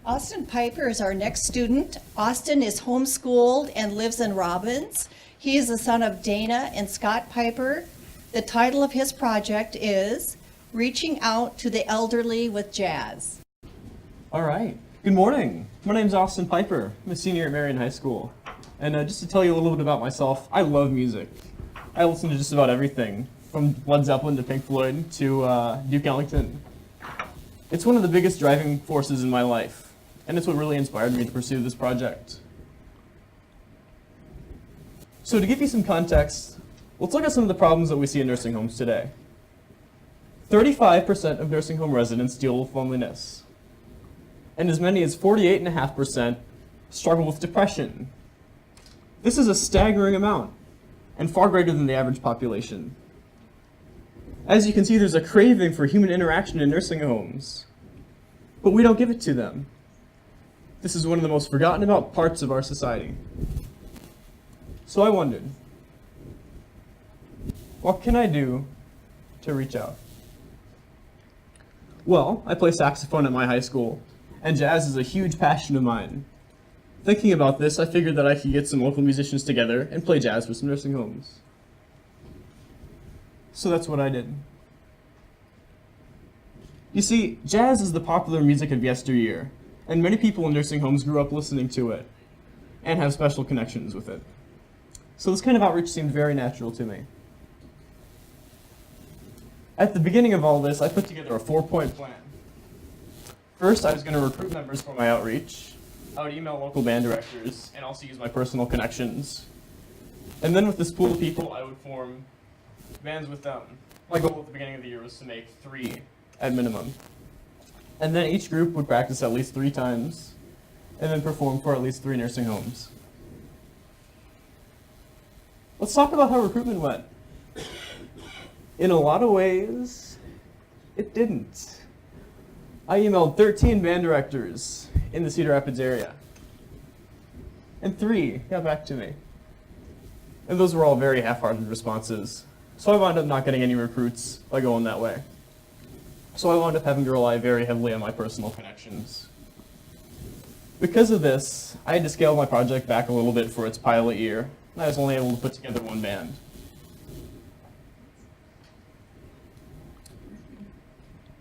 Austin Piper is our next student. Austin is homeschooled and lives in Robbins. He is the son of Dana and Scott Piper. The title of his project is Reaching Out to the Elderly with Jazz. All right. Good morning. My name's Austin Piper. I'm a senior at Marion High School. And just to tell you a little bit about myself, I love music. I listen to just about everything, from Led Zeppelin to Pink Floyd to Duke Ellington. It's one of the biggest driving forces in my life, and it's what really inspired me to pursue this project. So to give you some context, let's look at some of the problems that we see in nursing homes today. 35% of nursing home residents deal with loneliness, and as many as 48.5% struggle with depression. This is a staggering amount, and far greater than the average population. As you can see, there's a craving for human interaction in nursing homes, but we don't give it to them. This is one of the most forgotten about parts of our society. So I wondered, what can I do to reach out? Well, I play saxophone at my high school, and jazz is a huge passion of mine. Thinking about this, I figured that I could get some local musicians together and play jazz for some nursing homes. So that's what I did. You see, jazz is the popular music of yesteryear, and many people in nursing homes grew up listening to it and have special connections with it. So this kind of outreach seemed very natural to me. At the beginning of all this, I put together a 4-point plan. First, I was going to recruit members for my outreach. I would email local band directors and also use my personal connections. And then with this pool of people, I would form bands with them. My goal at the beginning of the year was to make 3 at minimum. And then each group would practice at least 3 times and then perform for at least 3 nursing homes. Let's talk about how recruitment went. In a lot of ways, it didn't. I emailed 13 band directors in the Cedar Rapids area, and 3 got back to me. And those were all very half-hearted responses. So I wound up not getting any recruits by going that way. So I wound up having to rely very heavily on my personal connections. Because of this, I had to scale my project back a little bit for its pilot year, and I was only able to put together 1 band.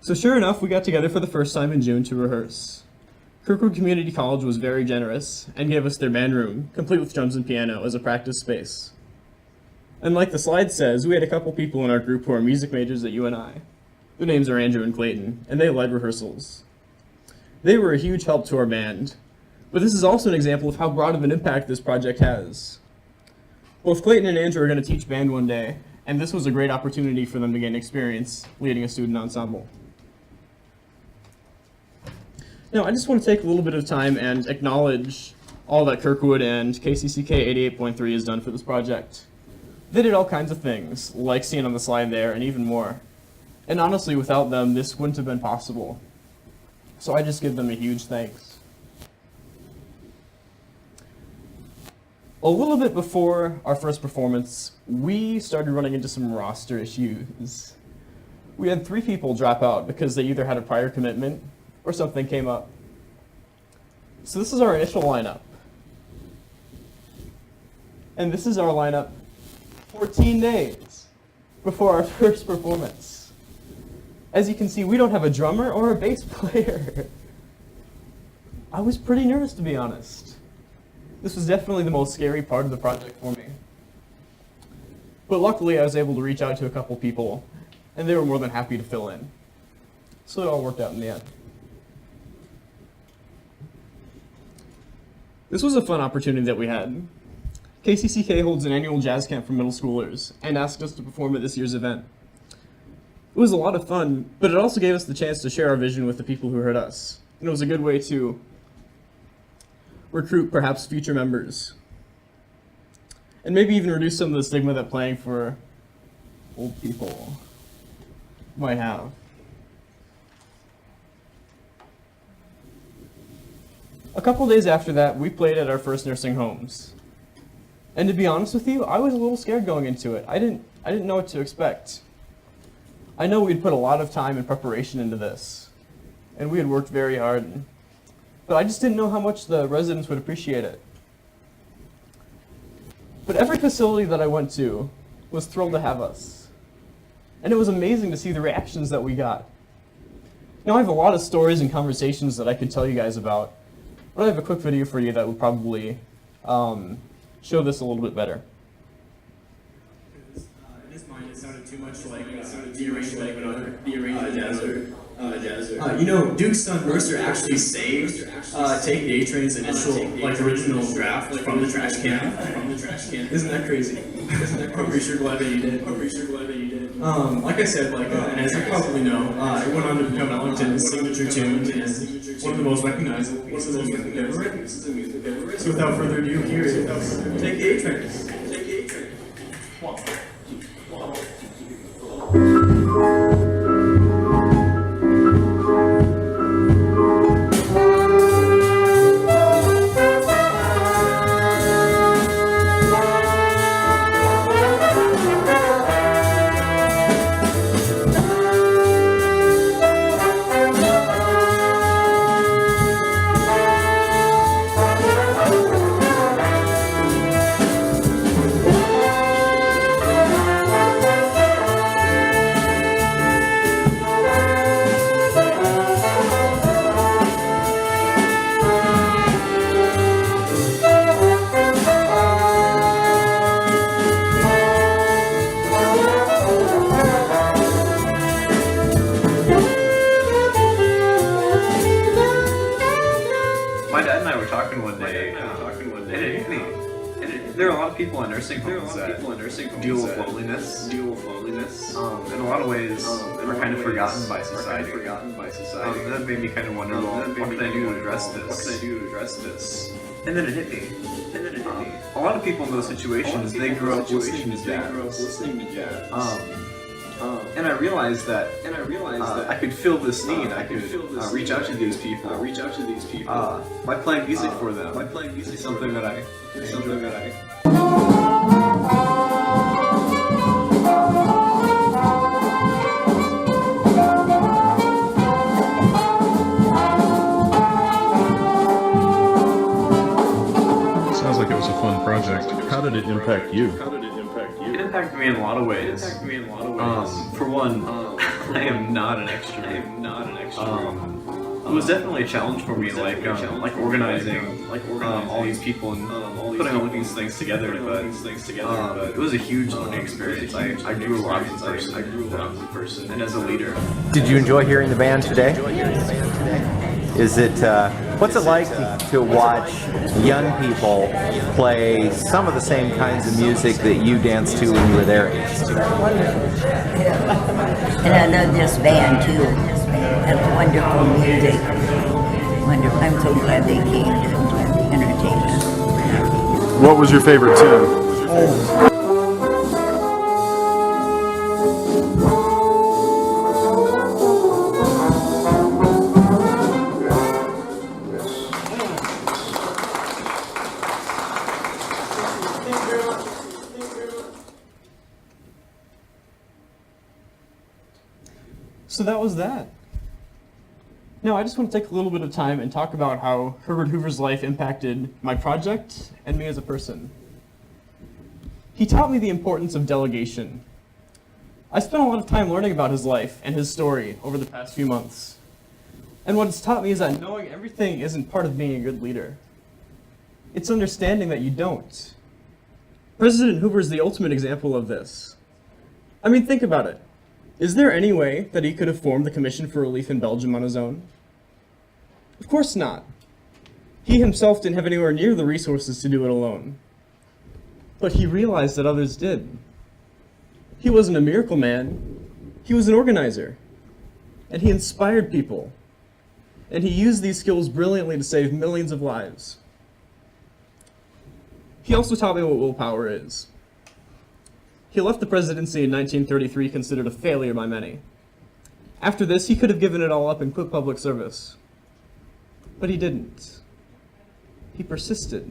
So sure enough, we got together for the first time in June to rehearse. Kirkwood Community College was very generous and gave us their band room, complete with drums and piano, as a practice space. And like the slide says, we had a couple people in our group who are music majors at UNI. Their names are Andrew and Clayton, and they led rehearsals. They were a huge help to our band, but this is also an example of how broad of an impact this project has. Both Clayton and Andrew are going to teach band one day, and this was a great opportunity for them to gain experience leading a student ensemble. Now, I just want to take a little bit of time and acknowledge all that Kirkwood and KCCK 88.3 has done for this project. They did all kinds of things, like seen on the slide there, and even more. And honestly, without them, this wouldn't have been possible. So I just give them a huge thanks. A little bit before our first performance, we started running into some roster issues. We had 3 people drop out because they either had a prior commitment or something came up. So this is our initial lineup. And this is our lineup 14 days before our first performance. As you can see, we don't have a drummer or a bass player. I was pretty nervous, to be honest. This was definitely the most scary part of the project for me. But luckily, I was able to reach out to a couple people, and they were more than happy to fill in. So it all worked out in the end. This was a fun opportunity that we had. KCCK holds an annual jazz camp for middle schoolers and asked us to perform at this year's event. It was a lot of fun, but it also gave us the chance to share our vision with the people who heard us. And it was a good way to recruit perhaps future members. And maybe even reduce some of the stigma that playing for old people might have. A couple days after that, we played at our first nursing homes. And to be honest with you, I was a little scared going into it. I didn't know what to expect. I know we'd put a lot of time and preparation into this, and we had worked very hard. but I just didn't know how much the residents would appreciate it. But every facility that I went to was thrilled to have us. And it was amazing to see the reactions that we got. Now, I have a lot of stories and conversations that I could tell you guys about, but I have a quick video for you that would probably show this a little bit better. In his mind, it sounded too much like the arrangement you know, Duke's son Mercer actually saved Take the A-Train's initial, original draft from the trash can. Isn't that crazy? I'm pretty sure glad that you did. Like I said, and as you probably know, it went on to become Ellington's signature tune and one of the most recognizable pieces of music ever written. So without further ado, here is Take the A-Train. There are a lot of people in nursing homes that deal with loneliness. In a lot of ways, are kind of forgotten by society. And that made me kind of wonder, well, what can I do to address this? And then it hit me. A lot of people in those situations, they grew up listening to jazz. And I realized that I could fill this need. I could reach out to these people. By playing music for them. It's something that I enjoy. Sounds like it was a fun project. How did it impact you? It impacted me in a lot of ways. For one, I am not an extrovert. It was definitely a challenge for me, organizing, all these people and putting all these things together. But it was a huge learning experience. I grew a lot as a person and as a leader. Did you enjoy hearing the band today? Is it, what's it like to watch young people play some of the same kinds of music that you danced to when you were their age? And I love this band too. That's wonderful music. Wonderful. I'm so glad they came to entertain us. What was your favorite tune? So that was that. Now, I just want to take a little bit of time and talk about how Herbert Hoover's life impacted my project and me as a person. He taught me the importance of delegation. I spent a lot of time learning about his life and his story over the past few months. And what it's taught me is that knowing everything isn't part of being a good leader. It's understanding that you don't. President Hoover is the ultimate example of this. I mean, think about it. Is there any way that he could have formed the Commission for Relief in Belgium on his own? Of course not. He himself didn't have anywhere near the resources to do it alone. But he realized that others did. He wasn't a miracle man. He was an organizer. And he inspired people. And he used these skills brilliantly to save millions of lives. He also taught me what willpower is. He left the presidency in 1933 considered a failure by many. After this, he could have given it all up and quit public service. But he didn't. He persisted.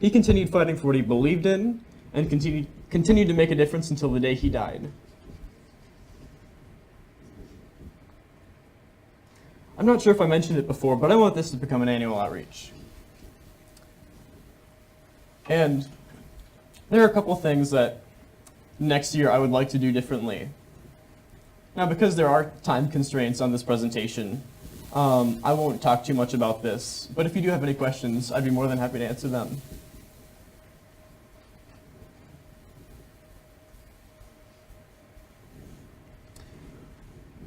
He continued fighting for what he believed in and continued to make a difference until the day he died. I'm not sure if I mentioned it before, but I want this to become an annual outreach. And there are a couple things that next year I would like to do differently. Now, because there are time constraints on this presentation, I won't talk too much about this, but if you do have any questions, I'd be more than happy to answer them.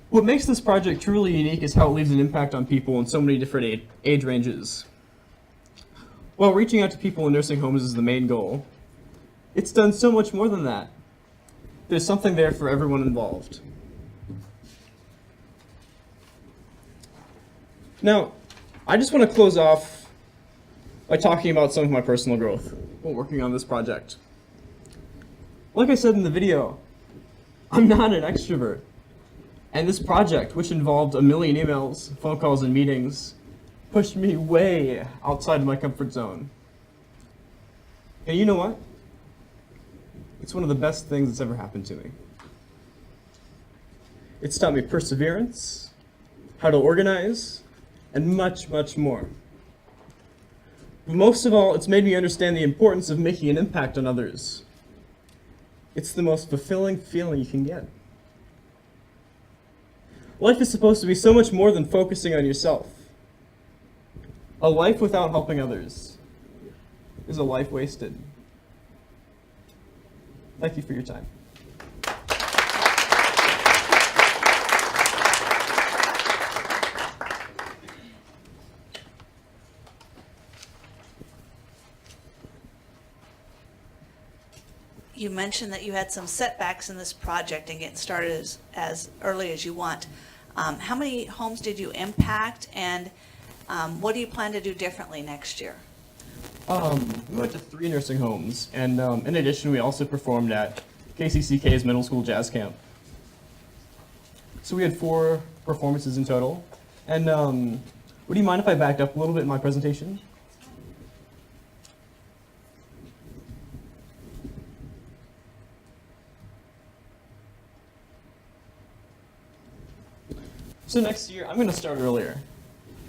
What makes this project truly unique is how it leaves an impact on people in so many different age ranges. While reaching out to people in nursing homes is the main goal, it's done so much more than that. There's something there for everyone involved. Now, I just want to close off by talking about some of my personal growth while working on this project. Like I said in the video, I'm not an extrovert. And this project, which involved a million emails, phone calls, and meetings, pushed me way outside of my comfort zone. And you know what? It's one of the best things that's ever happened to me. It's taught me perseverance, how to organize, and much, much more. But most of all, it's made me understand the importance of making an impact on others. It's the most fulfilling feeling you can get. Life is supposed to be so much more than focusing on yourself. A life without helping others is a life wasted. Thank you for your time. You mentioned that you had some setbacks in this project and getting started as early as you want. How many homes did you impact, and what do you plan to do differently next year? We went to 3 nursing homes, and in addition, we also performed at KCCK's middle school jazz camp. So we had 4 performances in total. And would you mind if I backed up a little bit in my presentation? So next year, I'm going to start earlier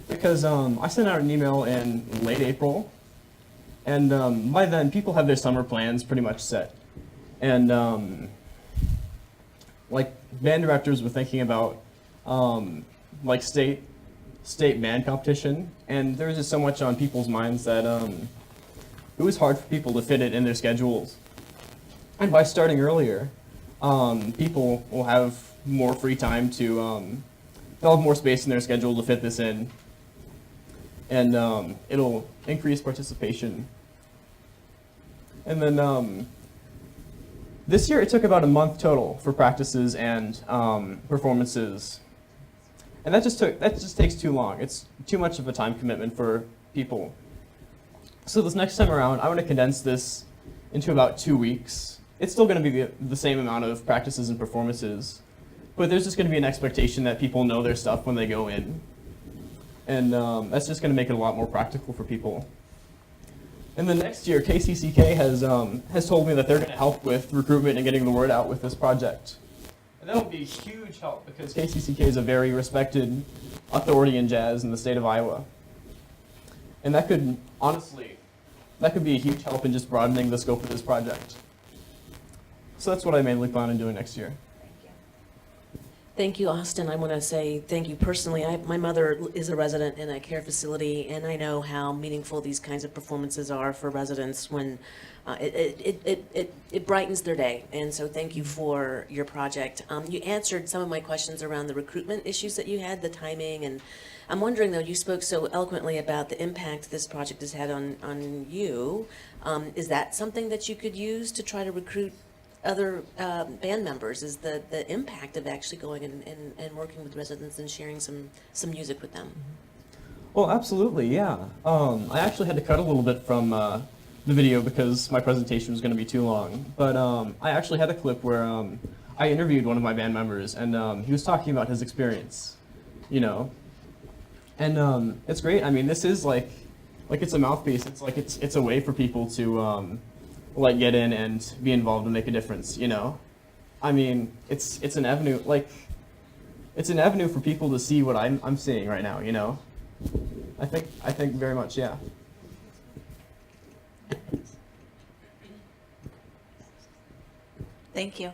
because I sent out an email in late April, and by then, people have their summer plans pretty much set. And like band directors were thinking about like state band competition, and there was just so much on people's minds that it was hard for people to fit it in their schedules. And by starting earlier, people will have more free time to they'll have more space in their schedule to fit this in, and it'll increase participation. And then this year it took about a month total for practices and performances, and that just takes too long. It's too much of a time commitment for people. So this next time around, I want to condense this into about 2 weeks. It's still going to be the same amount of practices and performances, but there's just going to be an expectation that people know their stuff when they go in. And that's just going to make it a lot more practical for people. And then next year, KCCK has told me that they're going to help with recruitment and getting the word out with this project. And that will be a huge help because KCCK is a very respected authority in jazz in the state of Iowa. And that could, honestly, that could be a huge help in just broadening the scope of this project. So that's what I mainly plan on doing next year. Thank you, Austin. I want to say thank you personally. My mother is a resident in a care facility, and I know how meaningful these kinds of performances are for residents when it brightens their day. And so thank you for your project. You answered some of my questions around the recruitment issues that you had, the timing, and I'm wondering, though, you spoke so eloquently about the impact this project has had on you. Is that something that you could use to try to recruit other band members? Is the impact of actually going and working with residents and sharing some music with them? Well, absolutely, yeah. I actually had to cut a little bit from the video because my presentation was going to be too long. But I actually had a clip where I interviewed one of my band members, and he was talking about his experience, you know. And it's great. I mean, this is like it's a mouthpiece. It's like it's a way for people to like get in and be involved and make a difference, you know? I mean, it's an avenue, like, it's an avenue for people to see what I'm seeing right now, you know? I think very much, yeah. Thank you.